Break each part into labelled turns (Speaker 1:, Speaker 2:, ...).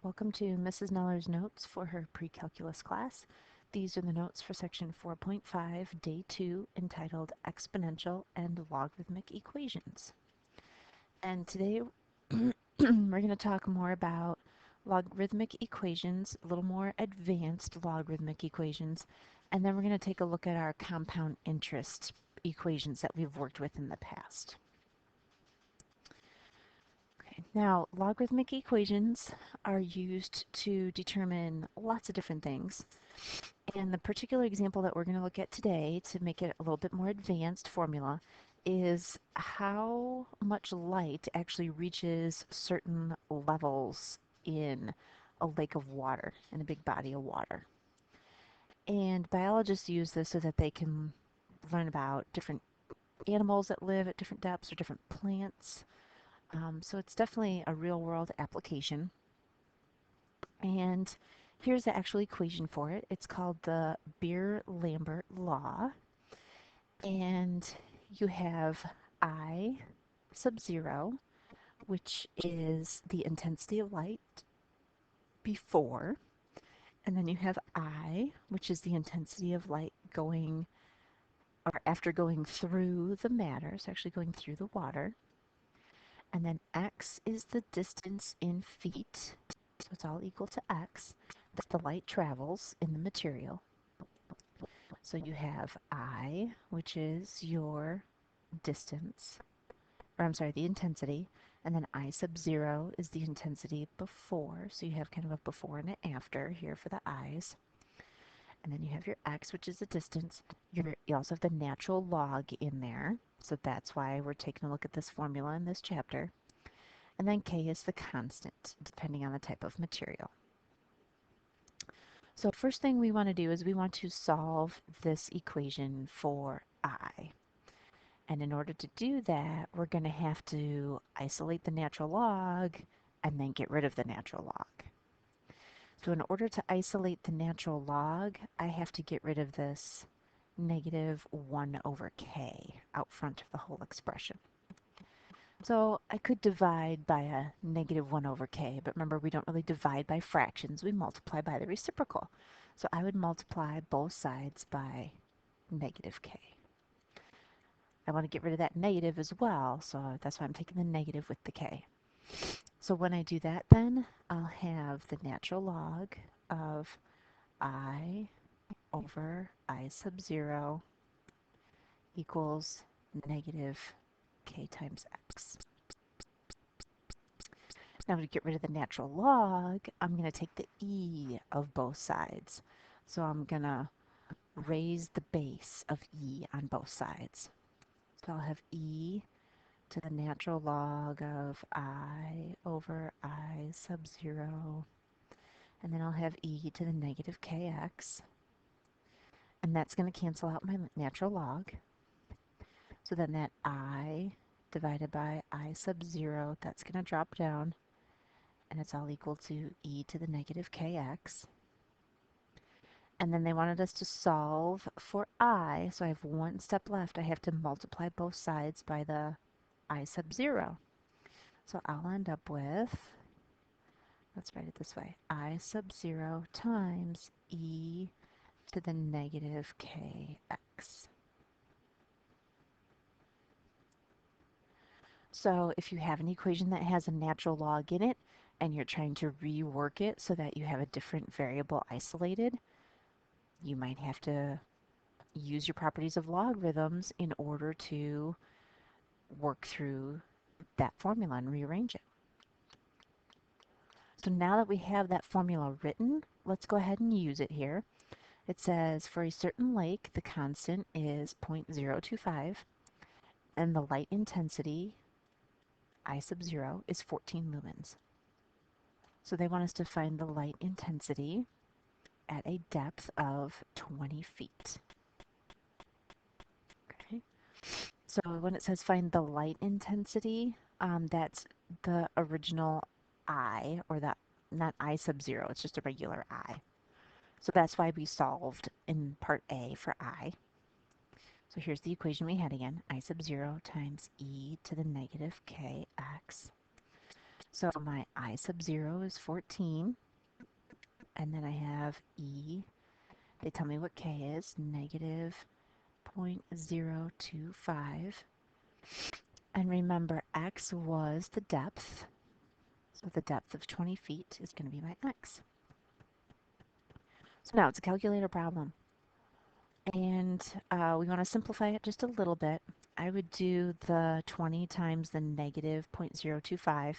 Speaker 1: Welcome to Mrs. Neller's notes for her pre-calculus class. These are the notes for section 4.5, day 2, entitled Exponential and Logarithmic Equations. And today we're going to talk more about logarithmic equations, a little more advanced logarithmic equations, and then we're going to take a look at our compound interest equations that we've worked with in the past. Now, logarithmic equations are used to determine lots of different things. And the particular example that we're going to look at today to make it a little bit more advanced formula is how much light actually reaches certain levels in a lake of water, in a big body of water. And biologists use this so that they can learn about different animals that live at different depths or different plants. So it's definitely a real world application. And here's the actual equation for it. It's called the Beer-Lambert law. And you have I sub 0, which is the intensity of light before. And then you have I, which is the intensity of light going, or after going through the matter, so actually going through the water. And then x is the distance in feet, so it's all equal to x, that the light travels in the material. So you have I, which is your distance, or I'm sorry, the intensity, and then I sub 0 is the intensity before, so you have kind of a before and an after here for the i's. And then you have your x, which is the distance. You also have the natural log in there, so that's why we're taking a look at this formula in this chapter. And then k is the constant, depending on the type of material. So first thing we want to do is we want to solve this equation for I. And in order to do that, we're going to have to isolate the natural log and then get rid of the natural log. So in order to isolate the natural log, I have to get rid of this negative 1 over k out front of the whole expression. So I could divide by a negative 1 over k, but remember we don't really divide by fractions, we multiply by the reciprocal. So I would multiply both sides by negative k. I want to get rid of that negative as well, so that's why I'm taking the negative with the k. So when I do that then, I'll have the natural log of I over I sub 0 equals negative k times x. Now to get rid of the natural log, I'm going to take the e of both sides. So I'm going to raise the base of e on both sides. So I'll have e to the natural log of I over I sub 0. And then I'll have e to the negative kx. And that's going to cancel out my natural log. So then that I divided by I sub 0, that's going to drop down. And it's all equal to e to the negative kx. And then they wanted us to solve for I, so I have one step left. I have to multiply both sides by the I sub 0. So I'll end up with, let's write it this way, I sub 0 times e to the negative kx. So if you have an equation that has a natural log in it, and you're trying to rework it so that you have a different variable isolated, you might have to use your properties of logarithms in order to work through that formula and rearrange it. So now that we have that formula written, let's go ahead and use it here. It says for a certain lake, the constant is 0.025, and the light intensity, I sub 0, is 14 lumens. So they want us to find the light intensity at a depth of 20 feet. Okay. So when it says find the light intensity, that's the original I, or that, not I sub 0, it's just a regular I. So that's why we solved in part A for I. So here's the equation we had again, I sub 0 times e to the negative kx. So my I sub 0 is 14, and then I have E. They tell me what K is, negative 0.025. And remember, X was the depth, so the depth of 20 feet is going to be my X. So now it's a calculator problem. And we want to simplify it just a little bit. I would do the 20 times the negative 0.025.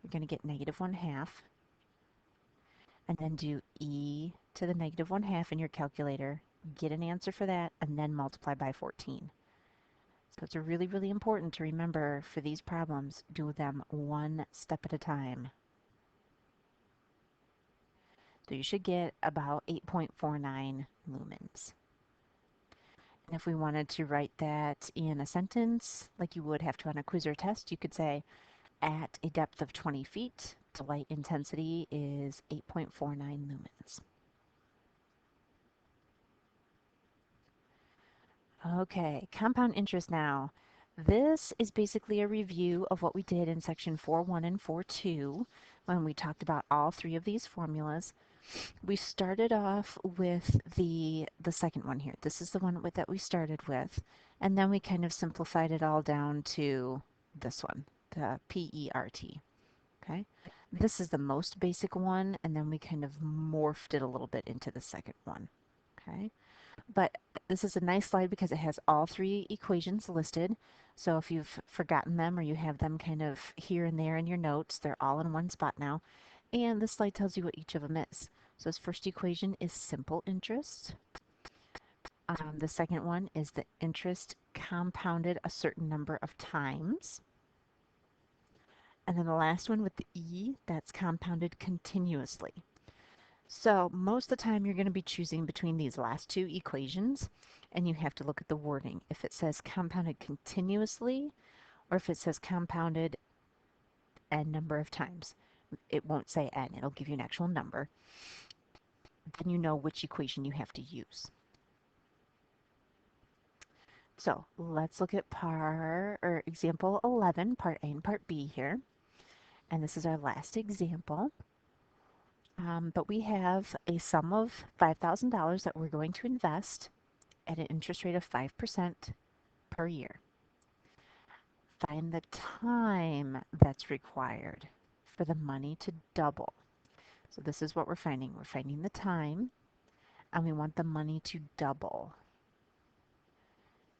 Speaker 1: You're going to get negative 1/2. And then do e to the negative 1/2 in your calculator. Get an answer for that, and then multiply by 14. So it's really, really important to remember for these problems, do them one step at a time. So you should get about 8.49 lumens. And if we wanted to write that in a sentence, like you would have to on a quiz or test, you could say, at a depth of 20 feet, the light intensity is 8.49 lumens. Okay, compound interest now. This is basically a review of what we did in section 4.1 and 4.2 when we talked about all three of these formulas. We started off with the second one here. This is the one that we started with, and then we kind of simplified it all down to this one, the PERT. Okay, this is the most basic one, and then we kind of morphed it a little bit into the second one. Okay, but this is a nice slide because it has all three equations listed. So if you've forgotten them or you have them kind of here and there in your notes, they're all in one spot now. And this slide tells you what each of them is. So this first equation is simple interest. The second one is the interest compounded a certain number of times. And then the last one with the E, that's compounded continuously. So most of the time you're going to be choosing between these last two equations, and you have to look at the wording. If it says compounded continuously, or if it says compounded n number of times. It won't say n, it'll give you an actual number. Then you know which equation you have to use. So let's look at example 11, part A and part B here. And this is our last example. But we have a sum of $5,000 that we're going to invest at an interest rate of 5% per year. Find the time that's required for the money to double. So this is what we're finding. We're finding the time, and we want the money to double.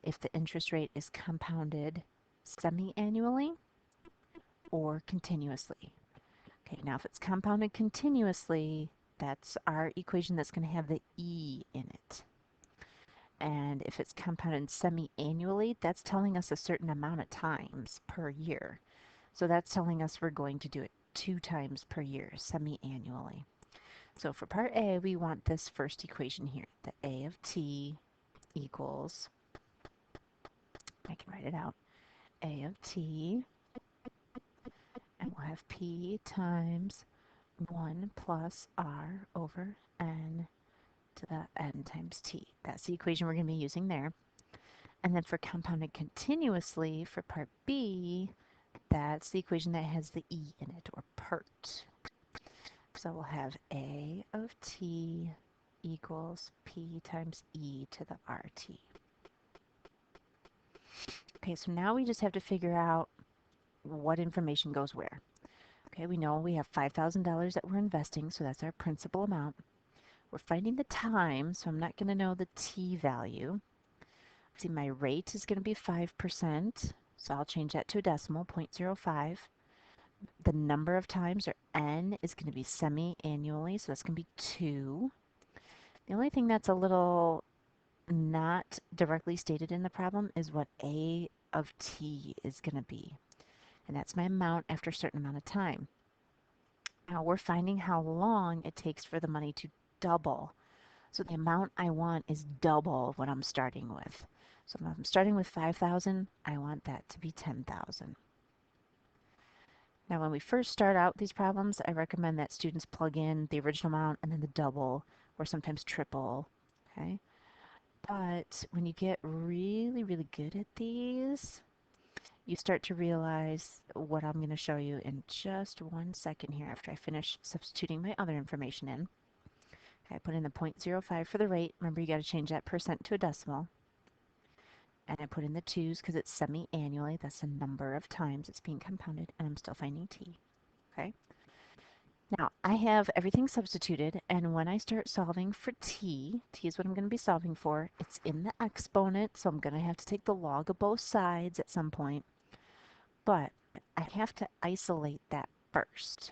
Speaker 1: If the interest rate is compounded semi-annually or continuously. Okay, now if it's compounded continuously, that's our equation that's going to have the E in it. And if it's compounded semi-annually, that's telling us a certain amount of times per year. So that's telling us we're going to do it 2 times per year, semi-annually. So for part A, we want this first equation here, the A of t equals, I can write it out, A of t, and we'll have p times 1 plus r over n to the n times t. That's the equation we're going to be using there. And then for compounded continuously, for part B, that's the equation that has the e in it, or PERT. So we'll have A of t equals p times e to the rt. Okay, so now we just have to figure out what information goes where. Okay, we know we have $5,000 that we're investing, so that's our principal amount. We're finding the time, so I'm not going to know the t value. See, my rate is going to be 5%, so I'll change that to a decimal, 0.05. The number of times, or n, is going to be semi-annually, so that's going to be 2. The only thing that's a little not directly stated in the problem is what A of t is going to be. And that's my amount after a certain amount of time. Now we're finding how long it takes for the money to double. So the amount I want is double what I'm starting with. So if I'm starting with 5,000, I want that to be 10,000. Now when we first start out these problems, I recommend that students plug in the original amount and then the double, or sometimes triple. Okay? But when you get really, really good at these, you start to realize what I'm going to show you in just 1 second here after I finish substituting my other information in. Okay, I put in the 0.05 for the rate. Remember, you got to change that percent to a decimal. And I put in the 2's because it's semi-annually. That's the number of times it's being compounded, and I'm still finding t. Okay. Now, I have everything substituted, and when I start solving for t is what I'm going to be solving for. It's in the exponent, so I'm going to have to take the log of both sides at some point. But I have to isolate that first.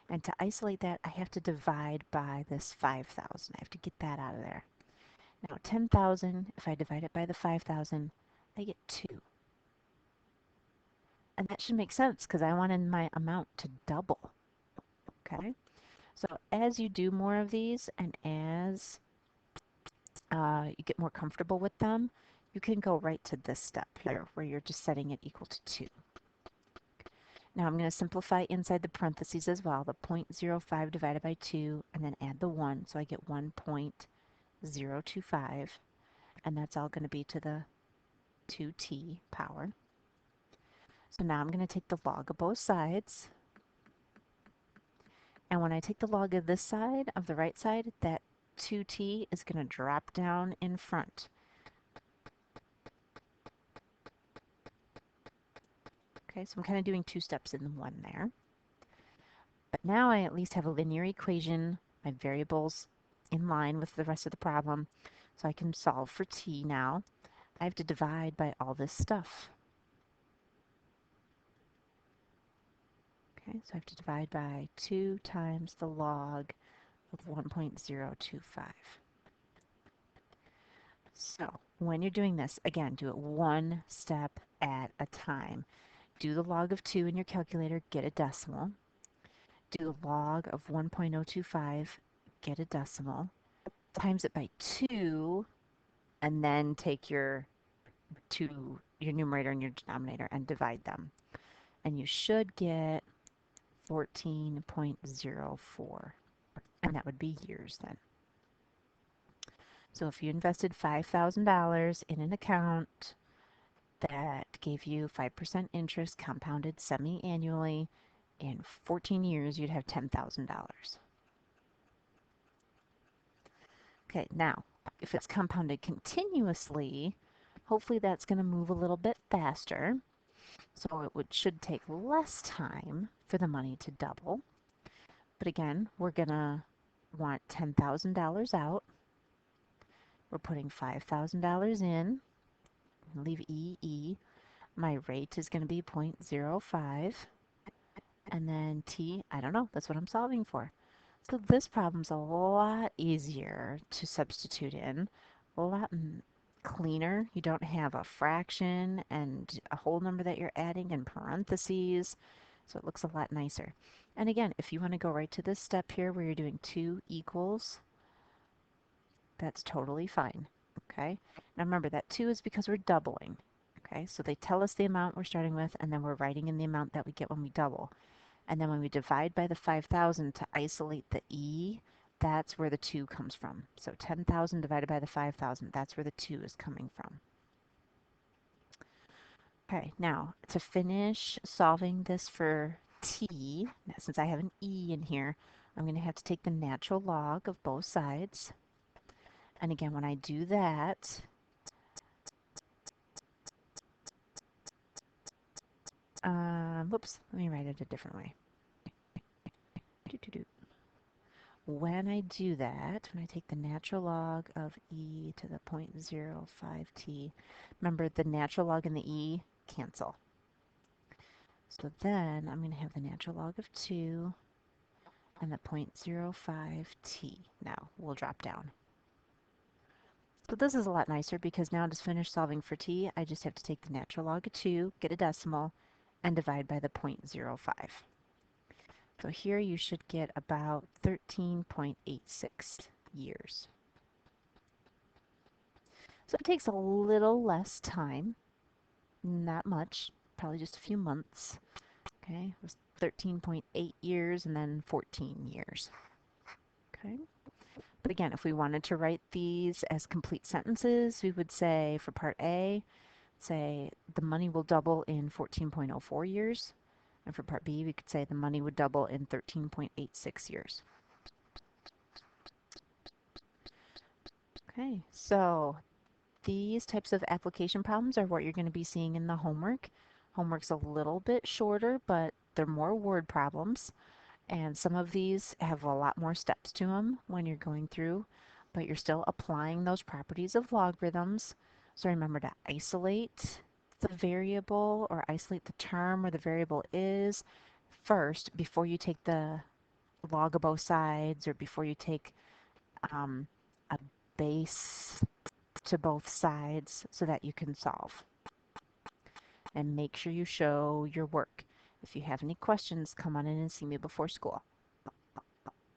Speaker 1: And to isolate that, I have to divide by this 5,000. I have to get that out of there. Now, 10,000, if I divide it by the 5,000, I get 2. And that should make sense because I wanted my amount to double. Okay? So as you do more of these and as you get more comfortable with them, you can go right to this step here where you're just setting it equal to 2. Now I'm going to simplify inside the parentheses as well, the 0.05 divided by 2, and then add the 1, so I get 1.025, and that's all going to be to the 2t power. So now I'm going to take the log of both sides, and when I take the log of this side, of the right side, that 2t is going to drop down in front. Okay, so I'm kind of doing 2 steps in one there. But now I at least have a linear equation, my variables in line with the rest of the problem, so I can solve for t now. I have to divide by all this stuff. Okay, so I have to divide by 2 times the log of 1.025. So when you're doing this, again, do it one step at a time. Do the log of 2 in your calculator, get a decimal. Do the log of 1.025, get a decimal. Times it by 2, and then take your numerator and your denominator and divide them. And you should get 14.04. And that would be years then. So if you invested $5,000 in an account that gave you 5% interest compounded semi-annually, in 14 years you'd have $10,000. Okay, now if it's compounded continuously, hopefully that's going to move a little bit faster. So it should take less time for the money to double. But again, we're going to want $10,000 out. We're putting $5,000 in. Leave E. My rate is going to be 0.05. And then T, I don't know. That's what I'm solving for. So this problem's a lot easier to substitute in, a lot cleaner. You don't have a fraction and a whole number that you're adding in parentheses, so it looks a lot nicer. And again, if you want to go right to this step here where you're doing 2 equals, that's totally fine. Okay. Now remember that 2 is because we're doubling. Okay, so they tell us the amount we're starting with, and then we're writing in the amount that we get when we double. And then when we divide by the 5,000 to isolate the e, that's where the 2 comes from. So 10,000 divided by the 5,000, that's where the 2 is coming from. Okay, now to finish solving this for t, since I have an e in here, I'm going to have to take the natural log of both sides. And again, when I do that, whoops, let me write it a different way. When I do that, when I take the natural log of e to the 0.05t, remember the natural log and the e cancel. So then I'm going to have the natural log of 2 and the 0.05t. Now we'll drop down. So this is a lot nicer because now to finish solving for t, I just have to take the natural log of 2, get a decimal, and divide by the 0.05. So here you should get about 13.86 years. So it takes a little less time, not much, probably just a few months. Okay, it was 13.8 years and then 14 years. Okay, but again, if we wanted to write these as complete sentences, we would say for part A, say the money will double in 14.04 years. And for part B, we could say the money would double in 13.86 years. Okay, so these types of application problems are what you're going to be seeing in the homework. Homework's a little bit shorter, but they're more word problems. And some of these have a lot more steps to them when you're going through, but you're still applying those properties of logarithms. So remember to isolate the variable or isolate the term where the variable is first before you take the log of both sides or before you take a base to both sides so that you can solve. And make sure you show your work. If you have any questions, come on in and see me before school.